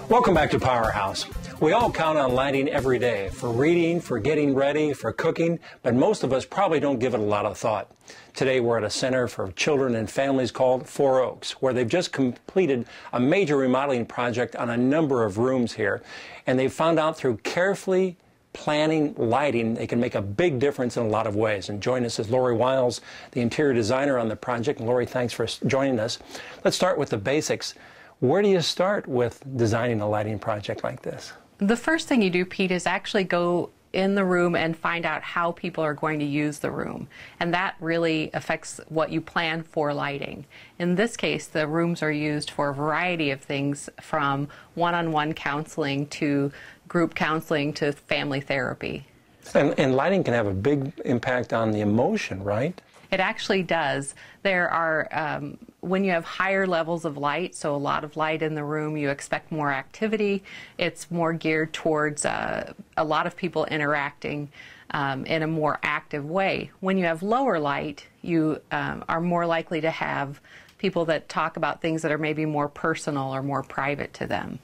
Welcome back to Powerhouse. We all count on lighting every day for reading, for getting ready, for cooking, but most of us probably don't give it a lot of thought. Today we're at a center for children and families called Four Oaks, where they've just completed a major remodeling project on a number of rooms here. And they've found out through carefully planning lighting, they can make a big difference in a lot of ways. And join us is Lori Wiles, the interior designer on the project. And Lori, thanks for joining us. Let's start with the basics. Where do you start with designing a lighting project like this? The first thing you do, Pete, is actually go in the room and find out how people are going to use the room. And that really affects what you plan for lighting. In this case, the rooms are used for a variety of things, from one-on-one counseling to group counseling to family therapy. And lighting can have a big impact on the emotion, right? It actually does. There are, when you have higher levels of light, so a lot of light in the room, you expect more activity. It's more geared towards a lot of people interacting in a more active way. When you have lower light, you are more likely to have people that talk about things that are maybe more personal or more private to them.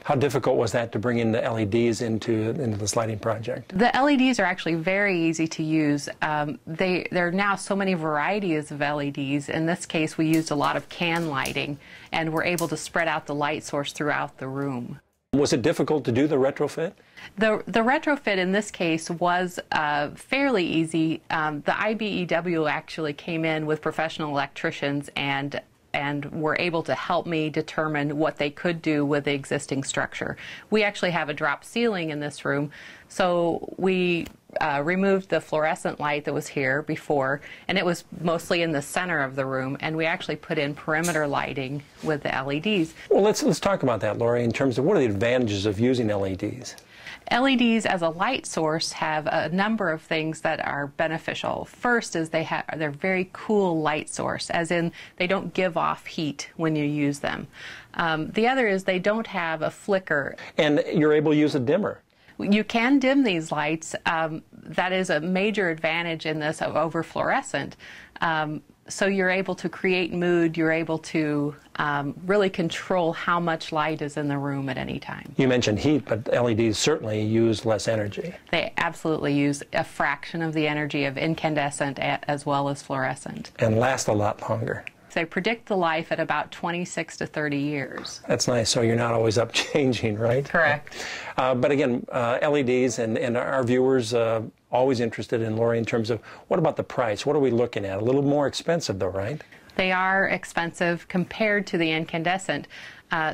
How difficult was that to bring in the LEDs into this lighting project? The LEDs are actually very easy to use. There are now so many varieties of LEDs. In this case, we used a lot of can lighting, and we're able to spread out the light source throughout the room. Was it difficult to do the retrofit? The retrofit in this case was fairly easy. The IBEW actually came in with professional electricians and were able to help me determine what they could do with the existing structure. We actually have a drop ceiling in this room, so we removed the fluorescent light that was here before, and it was mostly in the center of the room, and we actually put in perimeter lighting with the LEDs. Well, let's talk about that, Lori, in terms of what are the advantages of using LEDs? LEDs as a light source have a number of things that are beneficial. First is they're very cool light source, as in they don't give off heat when you use them. The other is they don't have a flicker. And you're able to use a dimmer. You can dim these lights. That is a major advantage in this over fluorescent. So you're able to create mood, you're able to really control how much light is in the room at any time. You mentioned heat, but LEDs certainly use less energy. They absolutely use a fraction of the energy of incandescent as well as fluorescent. And last a lot longer. They predict the life at about 26 to 30 years. That's nice, so you're not always up changing, right? Correct. But again, LEDs and our viewers always interested in, Lori, in terms of what about the price? What are we looking at? A little more expensive though, right? They are expensive compared to the incandescent.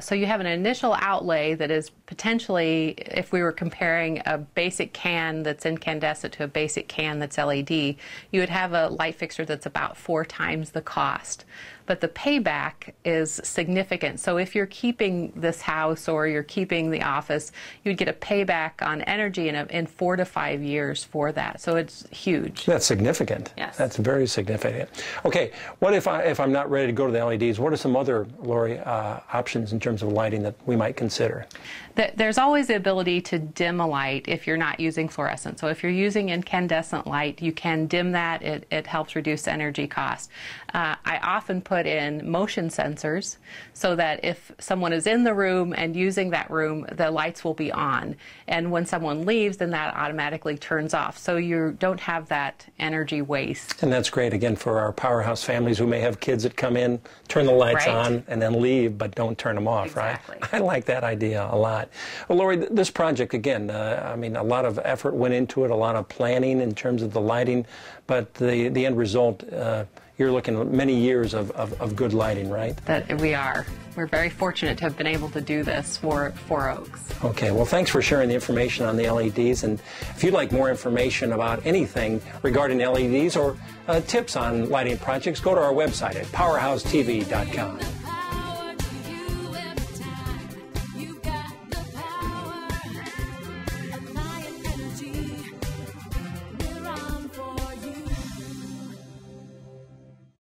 So you have an initial outlay that is potentially, if we were comparing a basic can that's incandescent to a basic can that's LED, you would have a light fixture that's about 4 times the cost. But the payback is significant. So if you're keeping this house or you're keeping the office, you'd get a payback on energy in 4 to 5 years for that. So it's huge. That's significant. Yes. That's very significant. Okay, what if I'm not ready to go to the LEDs? What are some other, Lori, options in terms of lighting that we might consider? There's always the ability to dim a light if you're not using fluorescent. So if you're using incandescent light, you can dim that. It helps reduce energy cost. I often put in motion sensors so that if someone is in the room and using that room, the lights will be on. And when someone leaves, then that automatically turns off. So you don't have that energy waste. And that's great, again, for our Powerhouse families who may have kids that come in, turn the lights on, and then leave, but don't turn them off, exactly. Right? I like that idea a lot. Well, Lori, this project, again, I mean, a lot of effort went into it, a lot of planning in terms of the lighting, but the end result, you're looking at many years of good lighting, right? That we are. We're very fortunate to have been able to do this for Four Oaks. Okay, well, thanks for sharing the information on the LEDs. And if you'd like more information about anything regarding LEDs or tips on lighting projects, go to our website at powerhousetv.com.